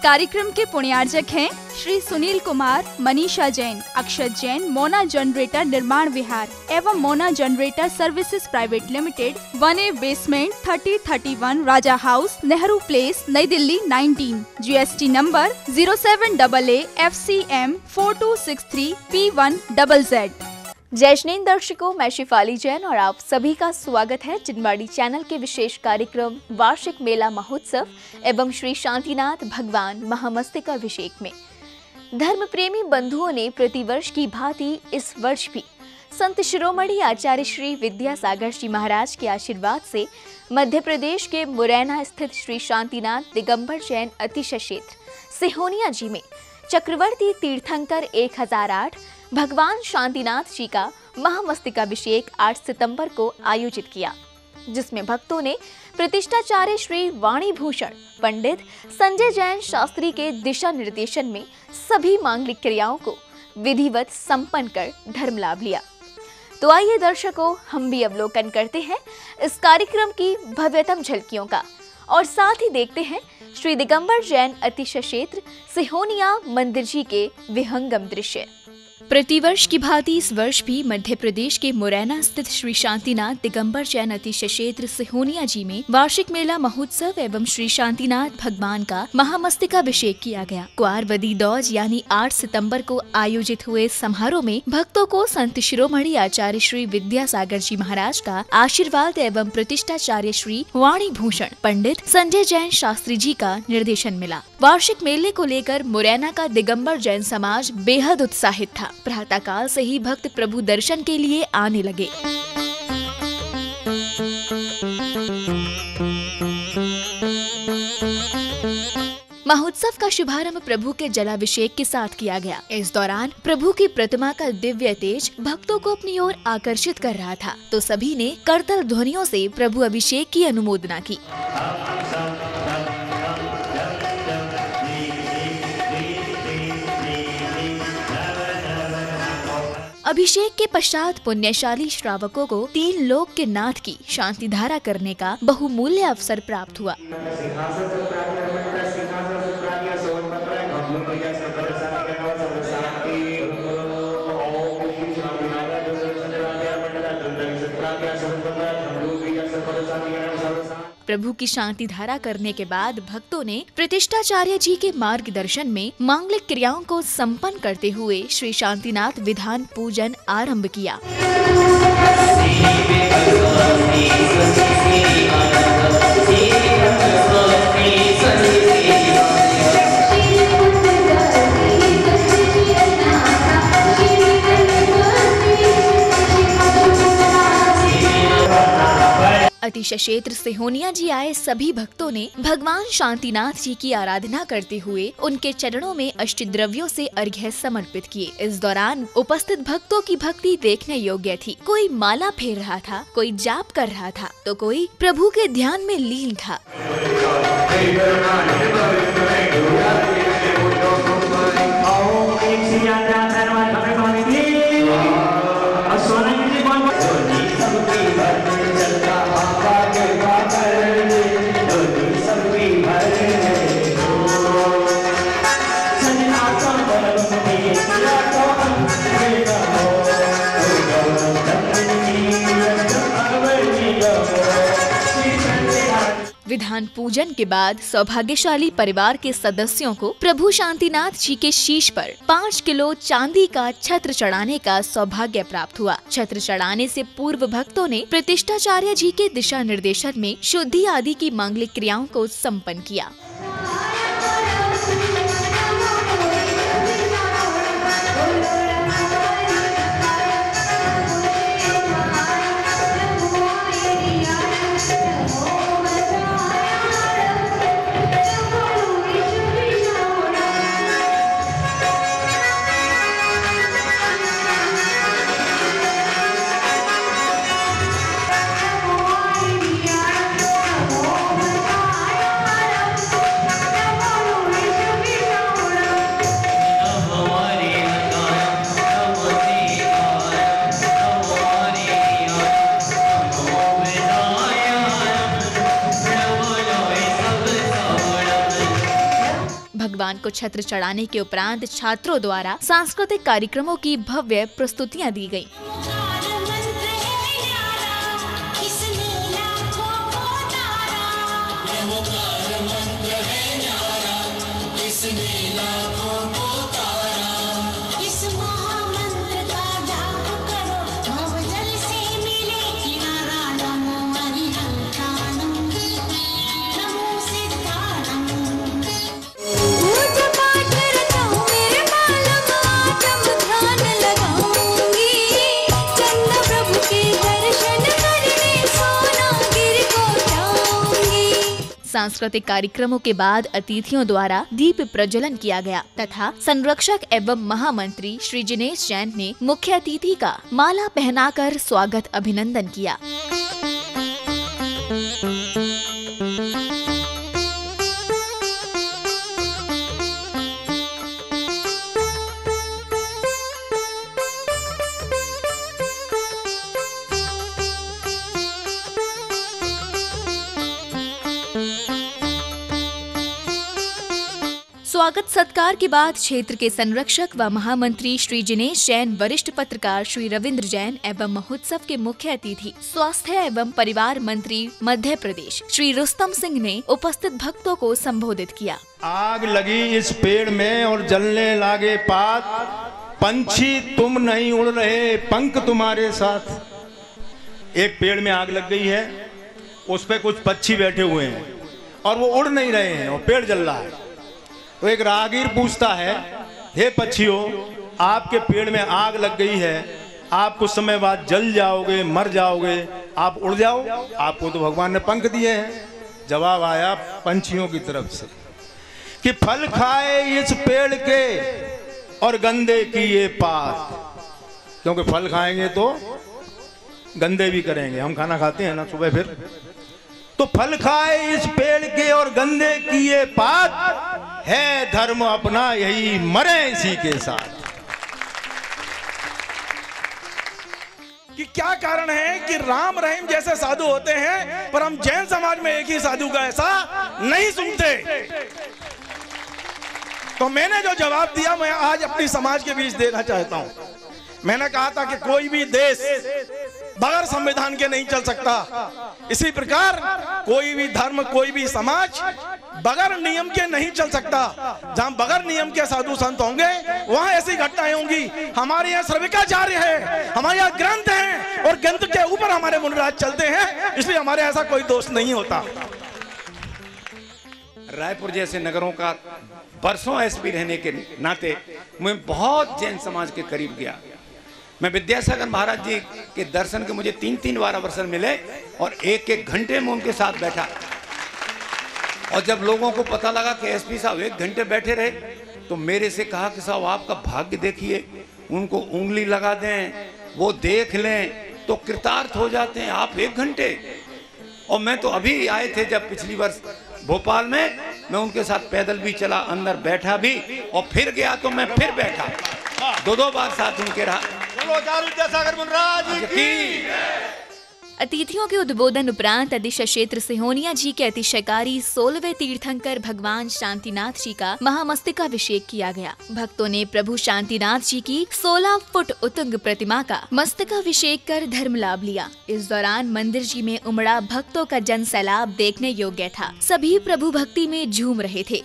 कार्यक्रम के पुण्यार्जक हैं श्री सुनील कुमार, मनीषा जैन, अक्षत जैन, मोना जनरेटर निर्माण विहार एवं Mona generator services private limited, 1A basement 3031 राजा हाउस, नेहरू प्लेस, नई Delhi 19। GST number 07AA FCM 4263 P1ZZ। जय जैन दर्शकों, मैं शिफाली जैन और आप सभी का स्वागत है चिनवाड़ी चैनल के विशेष कार्यक्रम वार्षिक मेला महोत्सव एवं श्री शांतिनाथ भगवान महामस्तकाभिषेक में। धर्म प्रेमी बंधुओं ने प्रतिवर्ष की भांति इस वर्ष भी संत शिरोमणि आचार्य श्री विद्यासागर जी महाराज के आशीर्वाद से मध्य प्रदेश के मुरैना स्थित श्री शांतिनाथ दिगंबर जैन अतिशय क्षेत्र सिहोनिया जी में चक्रवर्ती तीर्थंकर 1008 भगवान शांतिनाथ जी का महामस्तकाभिषेक 8 सितंबर को आयोजित किया, जिसमें भक्तों ने प्रतिष्ठाचार्य श्री वाणी भूषण पंडित संजय जैन शास्त्री के दिशा निर्देशन में सभी मांगलिक क्रियाओं को विधिवत संपन्न कर धर्म लाभ लिया। तो आइए दर्शकों, हम भी अवलोकन करते हैं इस कार्यक्रम की भव्यतम झलकियों का और साथ ही देखते हैं श्री दिगंबर जैन अतिशय क्षेत्र सिहोनिया मंदिर जी के विहंगम दृश्य। प्रतिवर्ष की भांति इस वर्ष भी मध्य प्रदेश के मुरैना स्थित श्री शांतिनाथ दिगंबर जैन अतिशय क्षेत्र सिहोनिया जी में वार्षिक मेला महोत्सव एवं श्री शांतिनाथ भगवान का महामस्तकाभिषेक किया गया। क्वारवदी दौज यानी 8 सितंबर को आयोजित हुए समारोह में भक्तों को संत शिरोमणि आचार्य श्री विद्यासागर जी महाराज का आशीर्वाद एवं प्रतिष्ठाचार्य श्री वाणी भूषण पंडित संजय जैन शास्त्री जी का निर्देशन मिला। वार्षिक मेले को लेकर मुरैना का दिगंबर जैन समाज बेहद उत्साहित था। प्रातः काल से ही भक्त प्रभु दर्शन के लिए आने लगे। महोत्सव का शुभारंभ प्रभु के जलाभिषेक के साथ किया गया। इस दौरान प्रभु की प्रतिमा का दिव्य तेज भक्तों को अपनी ओर आकर्षित कर रहा था, तो सभी ने करतल ध्वनियों से प्रभु अभिषेक की अनुमोदना की। अभिषेक के पश्चात पुण्यशाली श्रावकों को 3 लोक के नाथ की शांति धारा करने का बहुमूल्य अवसर प्राप्त हुआ। प्रभु की शांति धारा करने के बाद भक्तों ने प्रतिष्ठाचार्य जी के मार्गदर्शन में मांगलिक क्रियाओं को संपन्न करते हुए श्री शांतिनाथ विधान पूजन आरंभ किया। अतिशय क्षेत्र सिहोनिया जी आए सभी भक्तों ने भगवान शांतिनाथ जी की आराधना करते हुए उनके चरणों में अष्टद्रव्यों से अर्घ्य समर्पित किए। इस दौरान उपस्थित भक्तों की भक्ति देखने योग्य थी। कोई माला फेर रहा था, कोई जाप कर रहा था, तो कोई प्रभु के ध्यान में लीन था। विधान पूजन के बाद सौभाग्यशाली परिवार के सदस्यों को प्रभु शांतिनाथ जी के शीश पर 5 किलो चांदी का छत्र चढ़ाने का सौभाग्य प्राप्त हुआ। छत्र चढ़ाने से पूर्व भक्तों ने प्रतिष्ठाचार्य जी के दिशा निर्देशन में शुद्धि आदि की मांगलिक क्रियाओं को संपन्न किया। को छत्र चढ़ाने के उपरांत छात्रों द्वारा सांस्कृतिक कार्यक्रमों की भव्य प्रस्तुतियां दी गयी। सांस्कृतिक कार्यक्रमों के बाद अतिथियों द्वारा दीप प्रज्वलन किया गया तथा संरक्षक एवं महामंत्री श्री जिनेश जैन ने मुख्य अतिथि का माला पहनाकर स्वागत अभिनंदन किया। स्वागत सत्कार के बाद क्षेत्र के संरक्षक व महामंत्री श्री जिनेश जैन, वरिष्ठ पत्रकार श्री रविंद्र जैन एवं महोत्सव के मुख्य अतिथि स्वास्थ्य एवं परिवार मंत्री मध्य प्रदेश श्री रुस्तम सिंह ने उपस्थित भक्तों को संबोधित किया। आग लगी इस पेड़ में और जलने लागे पात, पंछी तुम नहीं उड़ रहे, पंख तुम्हारे साथ। एक पेड़ में आग लग गई है, उस पे कुछ पक्षी बैठे हुए हैं और वो उड़ नहीं रहे हैं और पेड़ जल रहा है। तो एक राहगीर पूछता है, हे पक्षियों, आपके पेड़ में आग लग गई है, आप कुछ समय बाद जल जाओगे, मर जाओगे, आप उड़ जाओ, आपको तो भगवान ने पंख दिए हैं। जवाब आया पंछियों की तरफ से कि फल खाए इस पेड़ के और गंदे की ये पात, क्योंकि फल खाएंगे तो गंदे भी करेंगे। हम खाना खाते हैं ना सुबह, फिर तो फल खाए इस पेड़ के और गंदे की ये पात, है धर्म अपना यही मरे इसी के साथ। कि क्या कारण है कि राम रहीम जैसे साधु होते हैं पर हम जैन समाज में एक ही साधु का ऐसा नहीं सुनते। तो मैंने जो जवाब दिया मैं आज अपनी समाज के बीच देना चाहता हूं। मैंने कहा था कि कोई भी देश बगैर संविधान के नहीं चल सकता, इसी प्रकार कोई भी धर्म, कोई भी समाज बगैर नियम के नहीं चल सकता। जहां बगैर नियम के साधु संत होंगे वहां ऐसी घटनाएं होंगी। हमारे यहाँ सर्विकाचार्य है, हमारे यहाँ ग्रंथ हैं और ग्रंथ के ऊपर हमारे मुनिराज चलते हैं, इसलिए हमारे ऐसा कोई दोष नहीं होता। रायपुर जैसे नगरों का बरसों एसपी रहने के नाते मैं बहुत जैन समाज के करीब गया। मैं विद्यासागर महाराज जी के दर्शन के मुझे 3-3 बार अवसर मिले और 1-1 घंटे में उनके साथ बैठा। और जब लोगों को पता लगा कि एसपी साहब 1 घंटे बैठे रहे तो मेरे से कहा कि साहब आपका भाग्य देखिए, उनको उंगली लगा दें, वो देख लें तो कृतार्थ हो जाते हैं, आप 1 घंटे। और मैं तो अभी आए थे जब पिछली वर्ष भोपाल में, मैं उनके साथ पैदल भी चला, अंदर बैठा भी और फिर गया तो मैं फिर बैठा, 2-2 बार साथ उनके रहा। अतिथियों के उद्बोधन उपरांत अधीक्षक क्षेत्र सिहोनिया जी के अतिशयकारी 16वें तीर्थंकर भगवान शांतिनाथ जी का महामस्तकाभिषेक किया गया। भक्तों ने प्रभु शांतिनाथ जी की 16 फुट उत्तुंग प्रतिमा का मस्तकाभिषेक कर धर्म लाभ लिया। इस दौरान मंदिर जी में उमड़ा भक्तों का जन सैलाब देखने योग्य था। सभी प्रभु भक्ति में झूम रहे थे।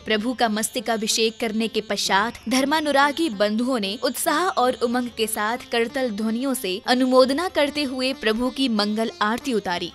प्रभु का मस्तकाभिषेक करने के पश्चात धर्मानुरागी बंधुओं ने उत्साह और उमंग के साथ करतल ध्वनियों से अनुमोदना करते हुए प्रभु की मंगल आरती उतारी।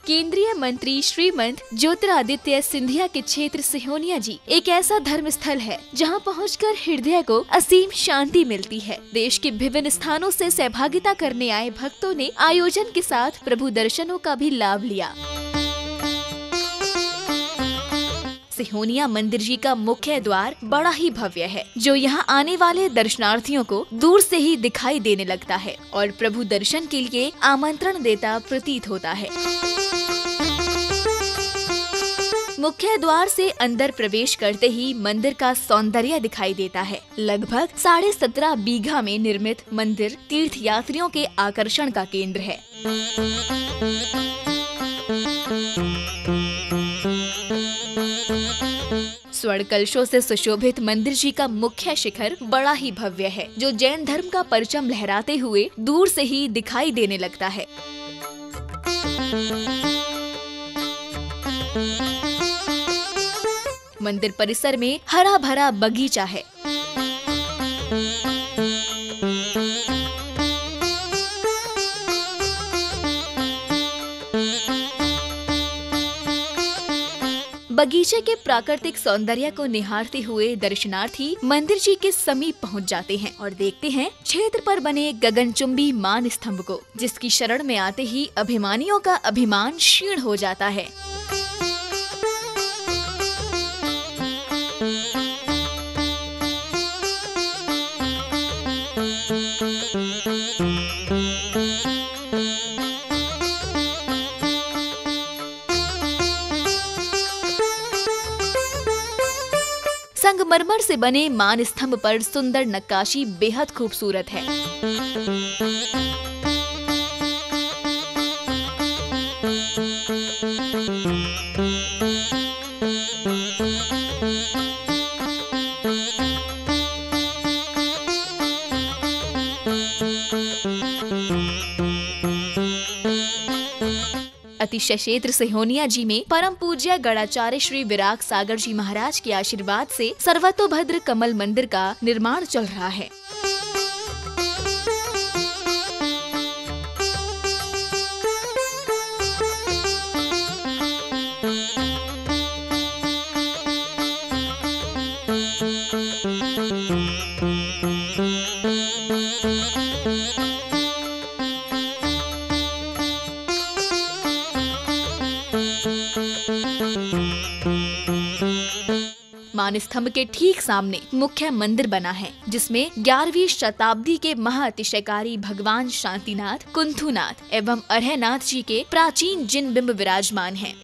केंद्रीय मंत्री श्रीमंत ज्योतिरादित्य सिंधिया के क्षेत्र सिहोनिया जी एक ऐसा धर्म स्थल है जहां पहुंचकर हृदय को असीम शांति मिलती है। देश के विभिन्न स्थानों से सहभागिता करने आए भक्तों ने आयोजन के साथ प्रभु दर्शनों का भी लाभ लिया। सिहोनिया मंदिर जी का मुख्य द्वार बड़ा ही भव्य है, जो यहाँ आने वाले दर्शनार्थियों को दूर से ही दिखाई देने लगता है और प्रभु दर्शन के लिए आमंत्रण देता प्रतीत होता है। मुख्य द्वार से अंदर प्रवेश करते ही मंदिर का सौंदर्य दिखाई देता है। लगभग 17.5 बीघा में निर्मित मंदिर तीर्थ यात्रियों के आकर्षण का केंद्र है। स्वर्ण कलशों से सुशोभित मंदिर जी का मुख्य शिखर बड़ा ही भव्य है, जो जैन धर्म का परचम लहराते हुए दूर से ही दिखाई देने लगता है। मंदिर परिसर में हरा भरा बगीचा है। बगीचे के प्राकृतिक सौंदर्य को निहारते हुए दर्शनार्थी मंदिर जी के समीप पहुंच जाते हैं और देखते हैं क्षेत्र पर बने गगनचुंबी मान स्तंभ को, जिसकी शरण में आते ही अभिमानियों का अभिमान क्षीण हो जाता है। संगमरमर से बने मान स्तंभ पर सुंदर नक्काशी बेहद खूबसूरत है। अतिशय क्षेत्र सिहोनिया जी में परम पूज्य गणाचार्य श्री विराग सागर जी महाराज के आशीर्वाद से सर्वतोभद्र कमल मंदिर का निर्माण चल रहा है। मान स्तंभ के ठीक सामने मुख्य मंदिर बना है, जिसमें 11वीं शताब्दी के महाअतिशयकारी भगवान शांतिनाथ, कुंथुनाथ एवं अरहनाथ जी के प्राचीन जिन बिंब विराजमान हैं।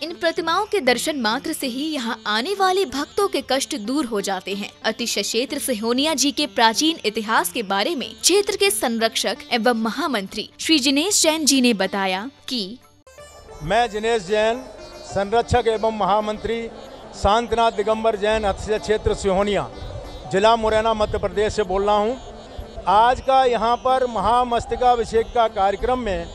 इन प्रतिमाओं के दर्शन मात्र से ही यहाँ आने वाले भक्तों के कष्ट दूर हो जाते हैं। अतिशय क्षेत्र सिहोनिया जी के प्राचीन इतिहास के बारे में क्षेत्र के संरक्षक एवं महामंत्री श्री जिनेश जैन जी ने बताया कि मैं जिनेश जैन, संरक्षक एवं महामंत्री शांतिनाथ दिगंबर जैन अतिशय क्षेत्र सिहोनिया, जिला मुरैना, मध्य प्रदेश से बोल रहा हूँ। आज का यहाँ पर महामस्तकाभिषेक का कार्यक्रम में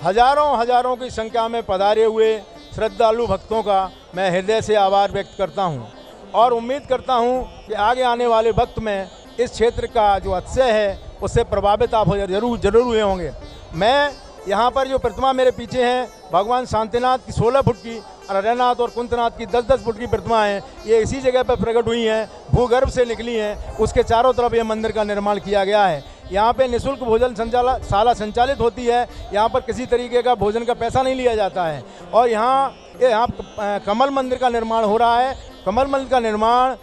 हजारों की संख्या में पधारे हुए श्रद्धालु भक्तों का मैं हृदय से आभार व्यक्त करता हूँ और उम्मीद करता हूँ कि आगे आने वाले वक्त में इस क्षेत्र का जो अतिशय है उससे प्रभावित आप जरूर हुए होंगे। मैं यहाँ पर जो प्रतिमा मेरे पीछे है, भगवान शांतिनाथ की 16 फुट की और हरिनाथ और कुंतनाथ की 10-10 फुट की प्रतिमा है। ये इसी जगह पर प्रकट हुई हैं, भूगर्भ से निकली हैं। उसके चारों तरफ ये मंदिर का निर्माण किया गया है। यहाँ पे निःशुल्क भोजन शाला संचालित होती है। यहाँ पर किसी तरीके का भोजन का पैसा नहीं लिया जाता है। और यहाँ कमल मंदिर का निर्माण हो रहा है। कमल मंदिर का निर्माण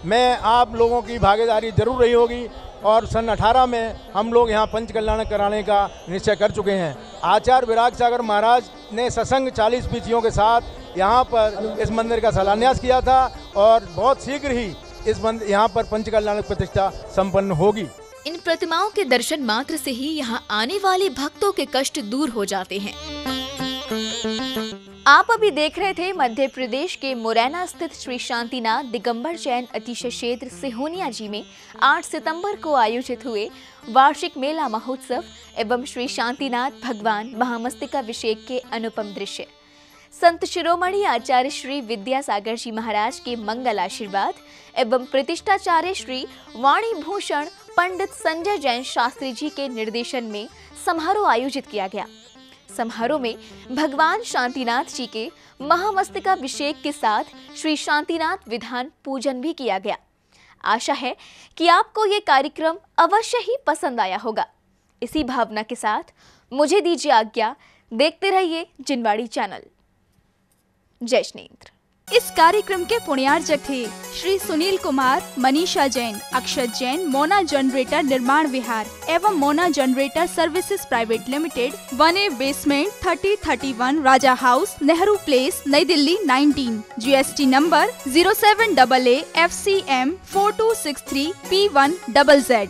में आप लोगों की भागीदारी जरूर रही होगी और सन 18 में हम लोग यहाँ पंच कल्याण कराने का निश्चय कर चुके हैं। आचार्य विराग सागर महाराज ने सत्संग 40 पीछियों के साथ यहाँ पर इस मंदिर का शिलान्यास किया था और बहुत शीघ्र ही इस मंदिर यहाँ पर पंच कल्याण प्रतिष्ठा संपन्न होगी। इन प्रतिमाओं के दर्शन मात्र से ही यहाँ आने वाले भक्तों के कष्ट दूर हो जाते हैं। आप अभी देख रहे थे मध्य प्रदेश के मुरैना स्थित श्री शांतिनाथ दिगंबर जैन अतिशय क्षेत्र सिहोनिया जी में 8 सितंबर को आयोजित हुए वार्षिक मेला महोत्सव एवं श्री शांतिनाथ भगवान महामस्तकाभिषेक के अनुपम दृश्य। संत शिरोमणि आचार्य श्री विद्यासागर जी महाराज के मंगल आशीर्वाद एवं प्रतिष्ठाचार्य श्री वाणी भूषण पंडित संजय जैन शास्त्री जी के निर्देशन में समारोह आयोजित किया गया। समारोह में भगवान शांतिनाथ जी के महामस्तकाभिषेक के साथ श्री शांतिनाथ विधान पूजन भी किया गया। आशा है कि आपको ये कार्यक्रम अवश्य ही पसंद आया होगा। इसी भावना के साथ मुझे दीजिए आज्ञा। देखते रहिए जिनवाड़ी चैनल। जय श्रीनेत्र। इस कार्यक्रम के पुण्यार्जक थे श्री सुनील कुमार, मनीषा जैन, अक्षत जैन, मोना जनरेटर निर्माण विहार एवं Mona generator services private limited, 1A basement 3031 राजा हाउस, नेहरू प्लेस, नई Delhi 19। GST number 07AA FCM 4263 P1ZZ।